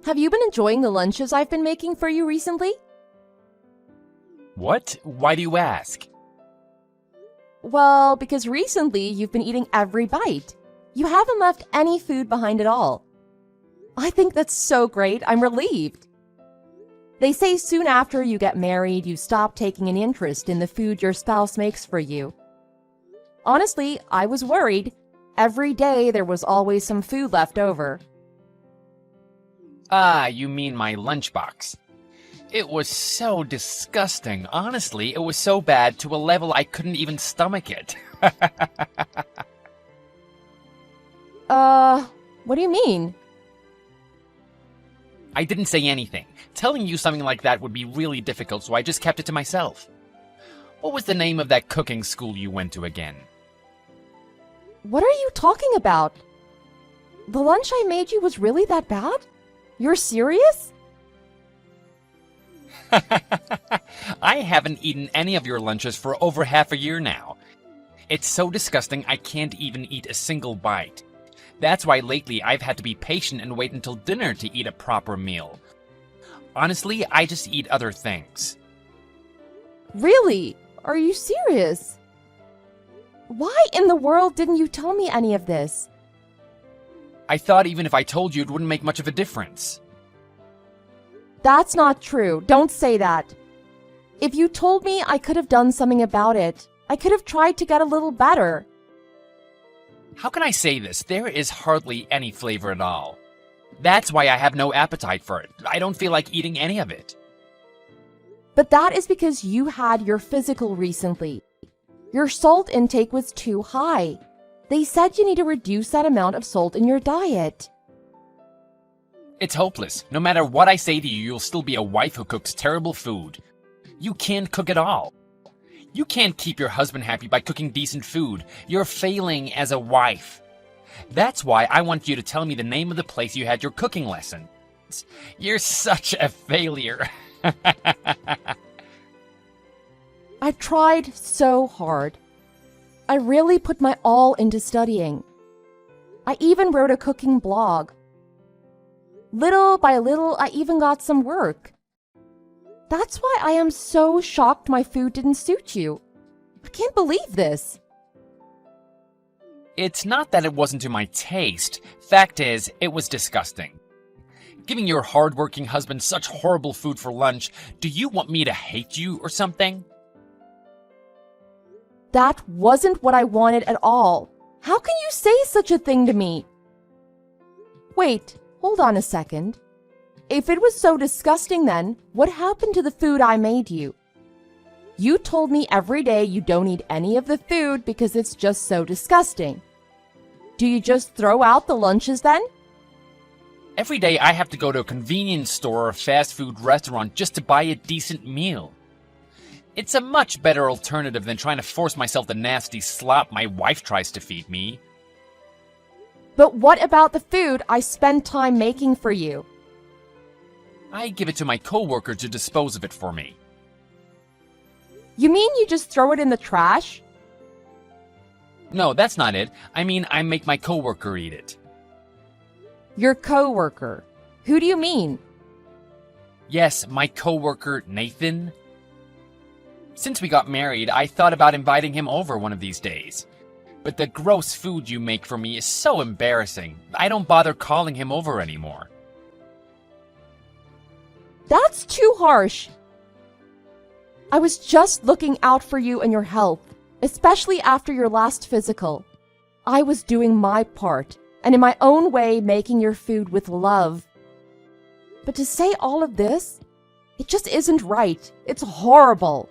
Have you been enjoying the lunches I've been making for you recently? What? Why do you ask? Well, because recently you've been eating every bite. You haven't left any food behind at all. I think that's so great, I'm relieved. They say soon after you get married, you stop taking an interest in the food your spouse makes for you. Honestly, I was worried. Every day there was always some food left over. Ah, you mean my lunchbox. It was so disgusting. Honestly, it was so bad to a level I couldn't even stomach it. What do you mean? I didn't say anything. Telling you something like that would be really difficult, so I just kept it to myself. What was the name of that cooking school you went to again? What are you talking about? The lunch I made you was really that bad? You're serious? I haven't eaten any of your lunches for over half a year now. It's so disgusting I can't even eat a single bite. That's why lately I've had to be patient and wait until dinner to eat a proper meal. Honestly, I just eat other things. Really? Are you serious? Why in the world didn't you tell me any of this? I thought even if I told you, it wouldn't make much of a difference. That's not true. Don't say that. If you told me, I could have done something about it. I could have tried to get a little better. How can I say this? There is hardly any flavor at all. That's why I have no appetite for it. I don't feel like eating any of it. But that is because you had your physical recently. Your salt intake was too high. They said you need to reduce that amount of salt in your diet. It's hopeless. No matter what I say to you, you'll still be a wife who cooks terrible food. You can't cook at all. You can't keep your husband happy by cooking decent food. You're failing as a wife. That's why I want you to tell me the name of the place you had your cooking lessons. You're such a failure. I tried so hard. I really put my all into studying. I even wrote a cooking blog. Little by little, I even got some work. That's why I am so shocked my food didn't suit you. I can't believe this. It's not that it wasn't to my taste. Fact is, it was disgusting. Giving your hard-working husband such horrible food for lunch, do you want me to hate you or something? That wasn't what I wanted at all. How can you say such a thing to me? Wait, hold on a second. If it was so disgusting then, what happened to the food I made you? You told me every day you don't eat any of the food because it's just so disgusting. Do you just throw out the lunches then? Every day I have to go to a convenience store or fast food restaurant just to buy a decent meal. It's a much better alternative than trying to force myself the nasty slop my wife tries to feed me. But what about the food I spend time making for you? I give it to my coworker to dispose of it for me. You mean you just throw it in the trash? No, that's not it. I mean, I make my coworker eat it. Your coworker. Who do you mean? Yes, my coworker, Nathan. Since we got married, I thought about inviting him over one of these days. But the gross food you make for me is so embarrassing. I don't bother calling him over anymore. That's too harsh. I was just looking out for you and your health, especially after your last physical. I was doing my part, and in my own way making your food with love. But to say all of this, it just isn't right. It's horrible.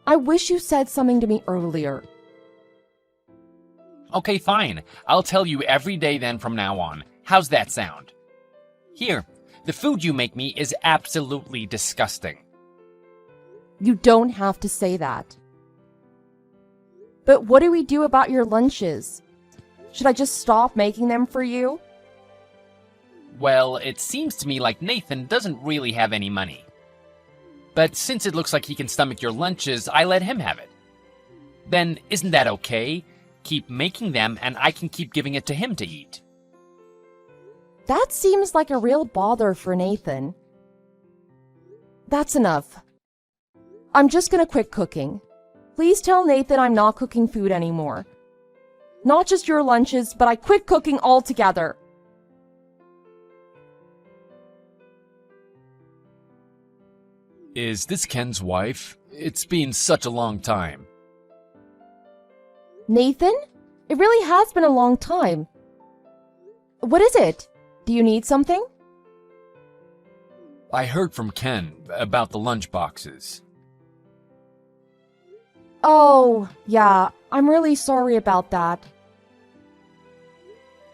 I wish you said something to me earlier. Okay, fine. I'll tell you every day then from now on. How's that sound? Here, the food you make me is absolutely disgusting. You don't have to say that. But what do we do about your lunches? Should I just stop making them for you? Well, it seems to me like Nathan doesn't really have any money. But since it looks like he can stomach your lunches, I let him have it. Then isn't that okay? Keep making them and I can keep giving it to him to eat. That seems like a real bother for Nathan. That's enough. I'm just gonna quit cooking. Please tell Nathan I'm not cooking food anymore. Not just your lunches, but I quit cooking altogether. Is this Ken's wife? It's been such a long time. Nathan? It really has been a long time. What is it? Do you need something? I heard from Ken about the lunch boxes. Oh, yeah, I'm really sorry about that.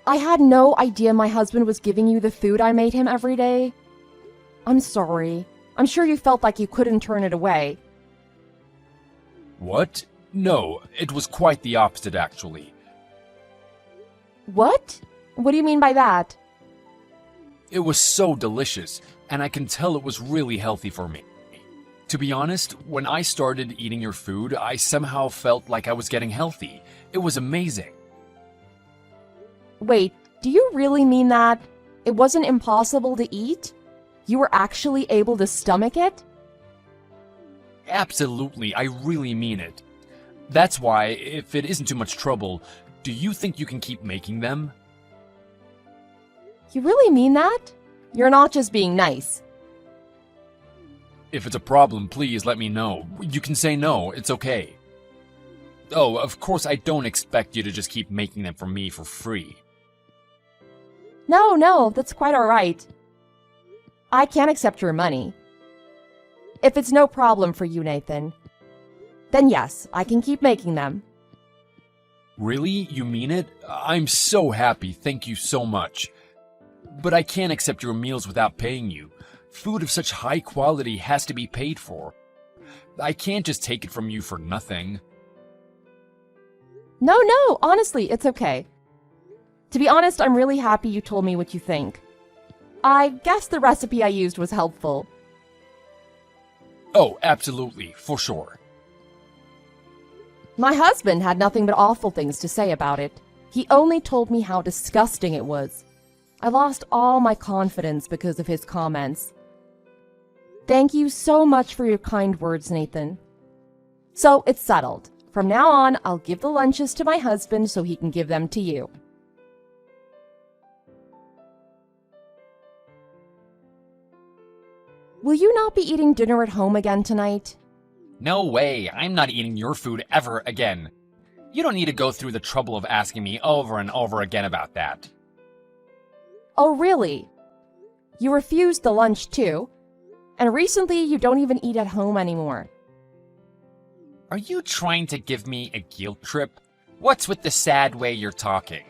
I had no idea my husband was giving you the food I made him every day. I'm sorry. I'm sure you felt like you couldn't turn it away. What? No, it was quite the opposite, actually. What? What do you mean by that? It was so delicious, and I can tell it was really healthy for me. To be honest, when I started eating your food, I somehow felt like I was getting healthy. It was amazing. Wait, do you really mean that? It wasn't impossible to eat? You were actually able to stomach it? Absolutely, I really mean it. That's why, if it isn't too much trouble, do you think you can keep making them? You really mean that? You're not just being nice. If it's a problem, please let me know. You can say no, it's okay. Oh, of course I don't expect you to just keep making them for me for free. No, that's quite alright. I can't accept your money. If it's no problem for you, Nathan, then yes, I can keep making them. Really? You mean it? I'm so happy, thank you so much. But I can't accept your meals without paying you. Food of such high quality has to be paid for. I can't just take it from you for nothing. No, honestly, it's okay. To be honest, I'm really happy you told me what you think. I guess the recipe I used was helpful. Oh, absolutely, for sure. My husband had nothing but awful things to say about it. He only told me how disgusting it was. I lost all my confidence because of his comments. Thank you so much for your kind words, Nathan. So it's settled. From now on, I'll give the lunches to my husband so he can give them to you. Will you not be eating dinner at home again tonight? No way, I'm not eating your food ever again. You don't need to go through the trouble of asking me over and over again about that. Oh, really? You refused the lunch too? And recently you don't even eat at home anymore. Are you trying to give me a guilt trip? What's with the sad way you're talking?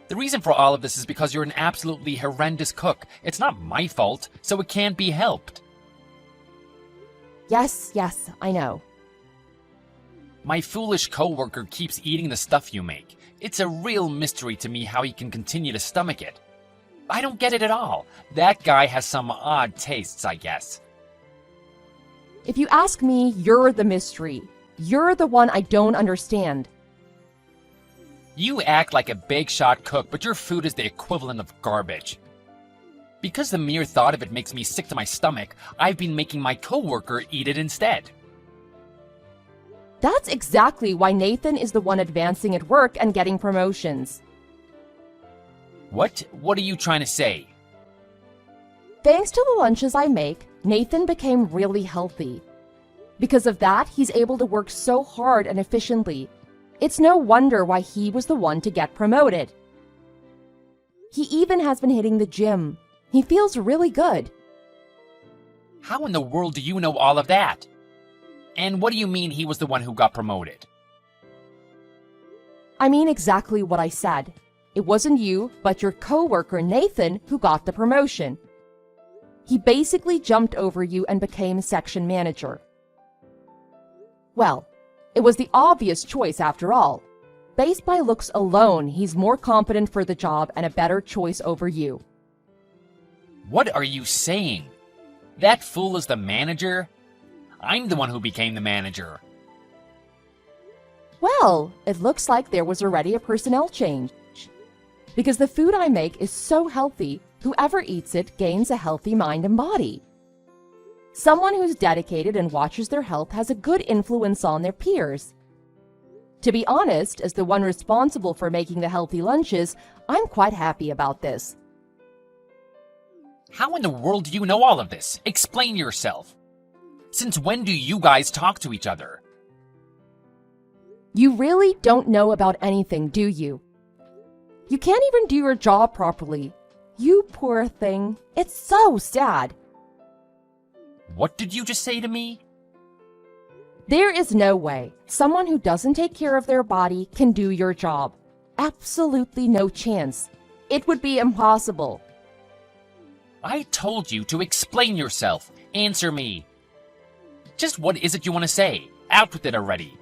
The reason for all of this is because you're an absolutely horrendous cook. It's not my fault, so it can't be helped. Yes, I know. My foolish coworker keeps eating the stuff you make. It's a real mystery to me how he can continue to stomach it. I don't get it at all. That guy has some odd tastes, I guess. If you ask me, you're the mystery. You're the one I don't understand. You act like a big shot cook, but your food is the equivalent of garbage. Because the mere thought of it makes me sick to my stomach, I've been making my coworker eat it instead. That's exactly why Nathan is the one advancing at work and getting promotions. What? What are you trying to say? Thanks to the lunches I make, Nathan became really healthy. Because of that, he's able to work so hard and efficiently. It's no wonder why he was the one to get promoted. He even has been hitting the gym. He feels really good. How in the world do you know all of that? And what do you mean he was the one who got promoted? I mean exactly what I said. It wasn't you, but your coworker Nathan who got the promotion. He basically jumped over you and became section manager. Well, it was the obvious choice after all. Based by looks alone, he's more competent for the job and a better choice over you. What are you saying? That fool is the manager? I'm the one who became the manager. Well, it looks like there was already a personnel change. Because the food I make is so healthy, whoever eats it gains a healthy mind and body. Someone who's dedicated and watches their health has a good influence on their peers. To be honest, as the one responsible for making the healthy lunches, I'm quite happy about this. How in the world do you know all of this? Explain yourself. Since when do you guys talk to each other? You really don't know about anything, do you? You can't even do your job properly. You poor thing. It's so sad. What did you just say to me? There is no way someone who doesn't take care of their body can do your job. Absolutely no chance. It would be impossible. I told you to explain yourself. Answer me. Just what is it you want to say? Out with it already.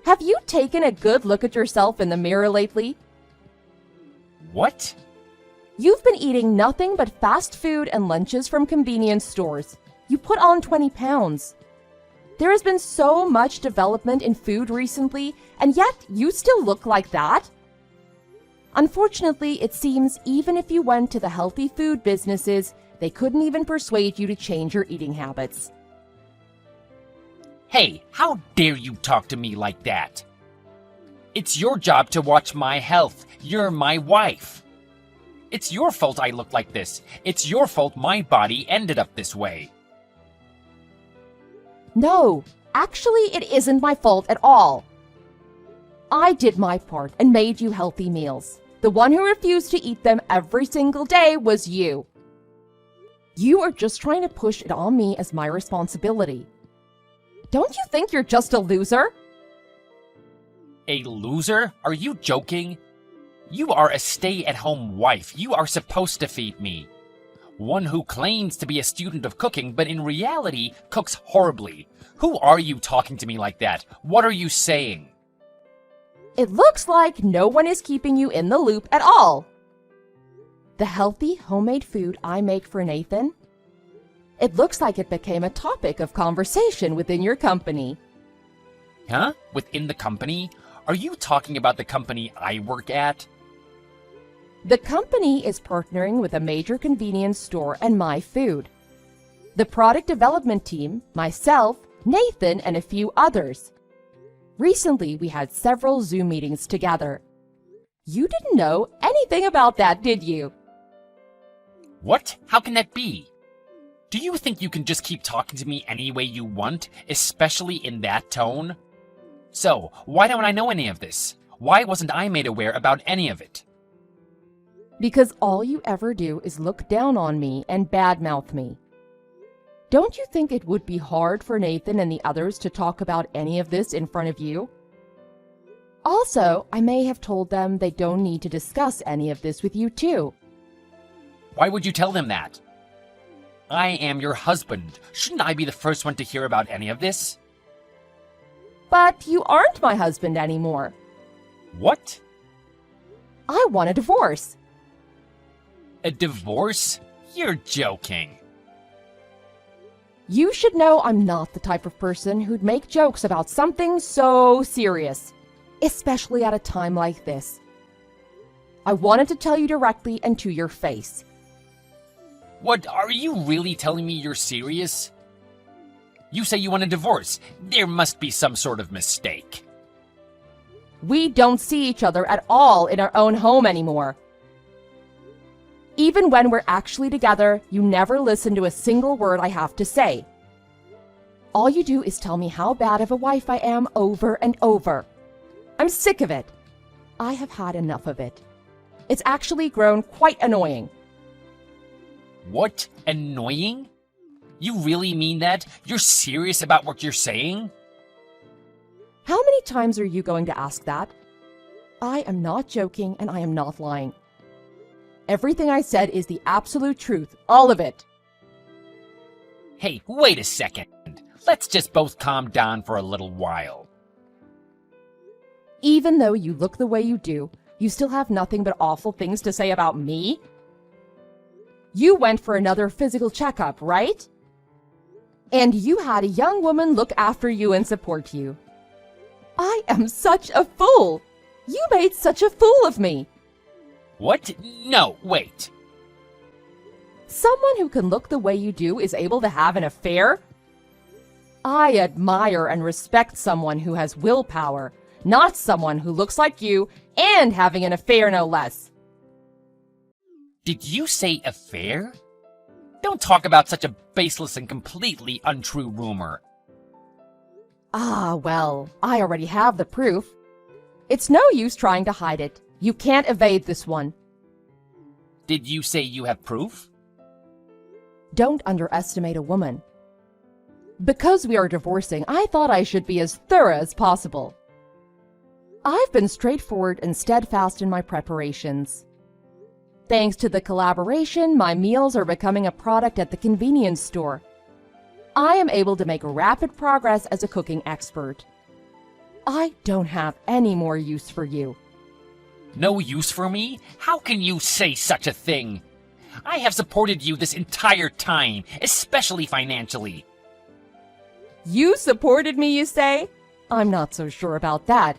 Have you taken a good look at yourself in the mirror lately? What? You've been eating nothing but fast food and lunches from convenience stores. You put on 20 pounds. There has been so much development in food recently, and yet you still look like that? Unfortunately, it seems even if you went to the healthy food businesses, they couldn't even persuade you to change your eating habits. Hey, how dare you talk to me like that? It's your job to watch my health. You're my wife. It's your fault I look like this. It's your fault my body ended up this way. No, actually, it isn't my fault at all. I did my part and made you healthy meals. The one who refused to eat them every single day was you. You are just trying to push it on me as my responsibility. Don't you think you're just a loser? A loser? Are you joking? You are a stay-at-home wife. You are supposed to feed me. One who claims to be a student of cooking, but in reality cooks horribly. Who are you talking to me like that? What are you saying? It looks like no one is keeping you in the loop at all. The healthy, homemade food I make for Nathan, it looks like it became a topic of conversation within your company. Huh? Within the company? Are you talking about the company I work at? The company is partnering with a major convenience store and My Food. The product development team, myself, Nathan, and a few others. Recently, we had several Zoom meetings together. You didn't know anything about that, did you? What? How can that be? Do you think you can just keep talking to me any way you want, especially in that tone? So, why don't I know any of this? Why wasn't I made aware about any of it? Because all you ever do is look down on me and badmouth me. Don't you think it would be hard for Nathan and the others to talk about any of this in front of you? Also, I may have told them they don't need to discuss any of this with you too. Why would you tell them that? I am your husband. Shouldn't I be the first one to hear about any of this? But you aren't my husband anymore. What? I want a divorce. A divorce? You're joking. You should know I'm not the type of person who'd make jokes about something so serious, especially at a time like this. I wanted to tell you directly and to your face. What, are you really telling me you're serious? You say you want a divorce. There must be some sort of mistake. We don't see each other at all in our own home anymore. Even when we're actually together, you never listen to a single word I have to say. All you do is tell me how bad of a wife I am over and over. I'm sick of it. I have had enough of it. It's actually grown quite annoying. What? Annoying? You really mean that? You're serious about what you're saying? How many times are you going to ask that? I am not joking and I am not lying. Everything I said is the absolute truth, all of it. Hey, wait a second. Let's just both calm down for a little while. Even though you look the way you do, you still have nothing but awful things to say about me? You went for another physical checkup, right? And you had a young woman look after you and support you. I am such a fool! You made such a fool of me! What? No, wait. Someone who can look the way you do is able to have an affair? I admire and respect someone who has willpower, not someone who looks like you and having an affair no less. Did you say affair? Don't talk about such a baseless and completely untrue rumor. Ah, well, I already have the proof. It's no use trying to hide it. You can't evade this one. Did you say you have proof? Don't underestimate a woman. Because we are divorcing, I thought I should be as thorough as possible. I've been straightforward and steadfast in my preparations. Thanks to the collaboration, my meals are becoming a product at the convenience store. I am able to make rapid progress as a cooking expert. I don't have any more use for you. No use for me? How can you say such a thing? I have supported you this entire time, especially financially. You supported me, you say? I'm not so sure about that.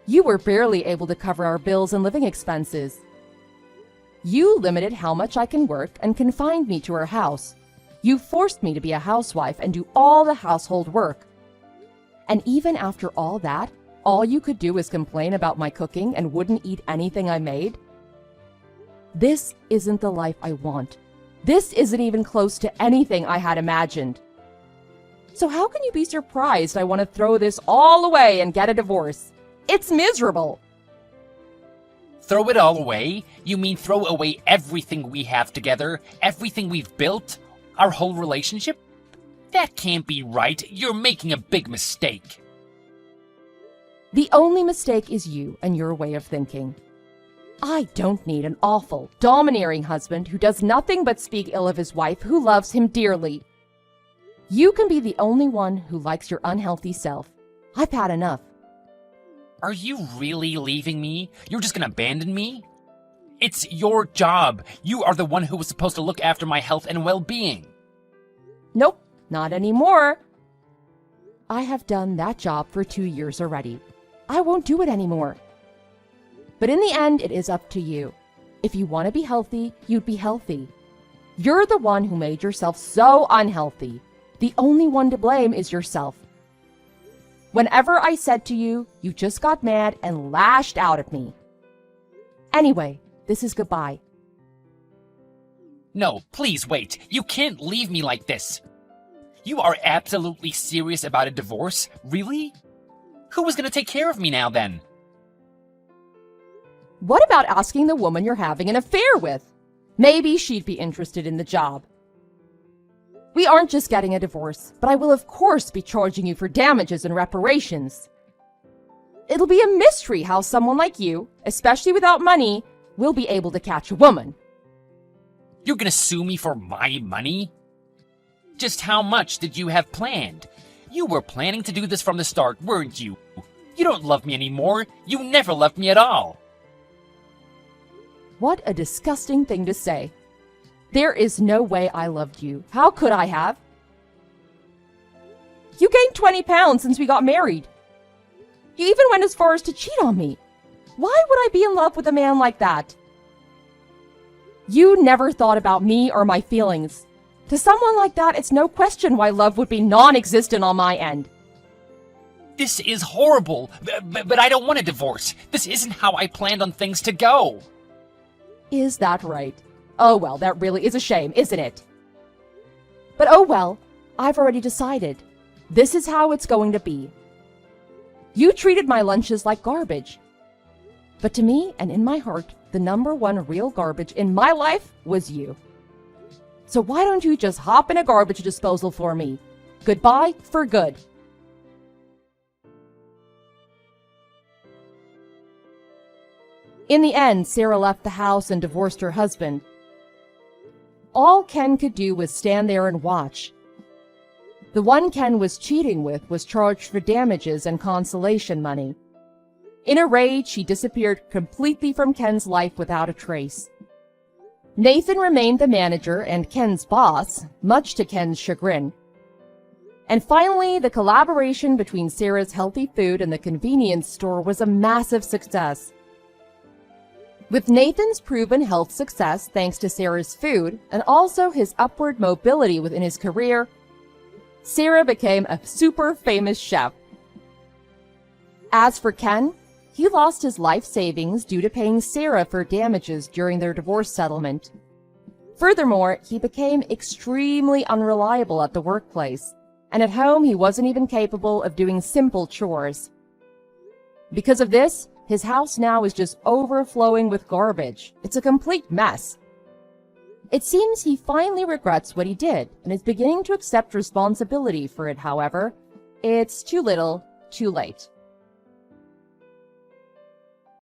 You were barely able to cover our bills and living expenses. You limited how much I can work and confined me to our house. You forced me to be a housewife and do all the household work. And even after all that, all you could do was complain about my cooking and wouldn't eat anything I made? This isn't the life I want. This isn't even close to anything I had imagined. So how can you be surprised I want to throw this all away and get a divorce? It's miserable. Throw it all away? You mean throw away everything we have together? Everything we've built? Our whole relationship? That can't be right. You're making a big mistake. The only mistake is you and your way of thinking. I don't need an awful, domineering husband who does nothing but speak ill of his wife who loves him dearly. You can be the only one who likes your unhealthy self. I've had enough. Are you really leaving me? You're just gonna abandon me? It's your job. You are the one who was supposed to look after my health and well-being. Nope, not anymore. I have done that job for 2 years already. I won't do it anymore. But in the end, it is up to you. If you want to be healthy, you'd be healthy. You're the one who made yourself so unhealthy. The only one to blame is yourself. Whenever I said to you, you just got mad and lashed out at me. Anyway, this is goodbye. No, please wait. You can't leave me like this. You are absolutely serious about a divorce? Really? Who was gonna take care of me now then? What about asking the woman you're having an affair with? Maybe she'd be interested in the job. We aren't just getting a divorce, but I will of course be charging you for damages and reparations. It'll be a mystery how someone like you, especially without money, will be able to catch a woman. You're gonna sue me for my money? Just how much did you have planned? You were planning to do this from the start, weren't you? You don't love me anymore. You never loved me at all. What a disgusting thing to say. There is no way I loved you. How could I have? You gained 20 pounds since we got married. You even went as far as to cheat on me. Why would I be in love with a man like that? You never thought about me or my feelings. To someone like that, it's no question why love would be non-existent on my end. This is horrible, but I don't want a divorce. This isn't how I planned on things to go. Is that right? Oh well, that really is a shame, isn't it? But oh well, I've already decided. This is how it's going to be. You treated my lunches like garbage. But to me, and in my heart, the number one real garbage in my life was you. So why don't you just hop in a garbage disposal for me? Goodbye for good. In the end, Sarah left the house and divorced her husband. All Ken could do was stand there and watch. The one Ken was cheating with was charged for damages and consolation money. In a rage, she disappeared completely from Ken's life without a trace. Nathan remained the manager and Ken's boss, much to Ken's chagrin. And finally, the collaboration between Sarah's healthy food and the convenience store was a massive success. With Nathan's proven health success thanks to Sarah's food and also his upward mobility within his career, Sarah became a super famous chef. As for Ken, he lost his life savings due to paying Sarah for damages during their divorce settlement. Furthermore, he became extremely unreliable at the workplace, and at home he wasn't even capable of doing simple chores. Because of this, his house now is just overflowing with garbage. It's a complete mess. It seems he finally regrets what he did and is beginning to accept responsibility for it, however. It's too little, too late.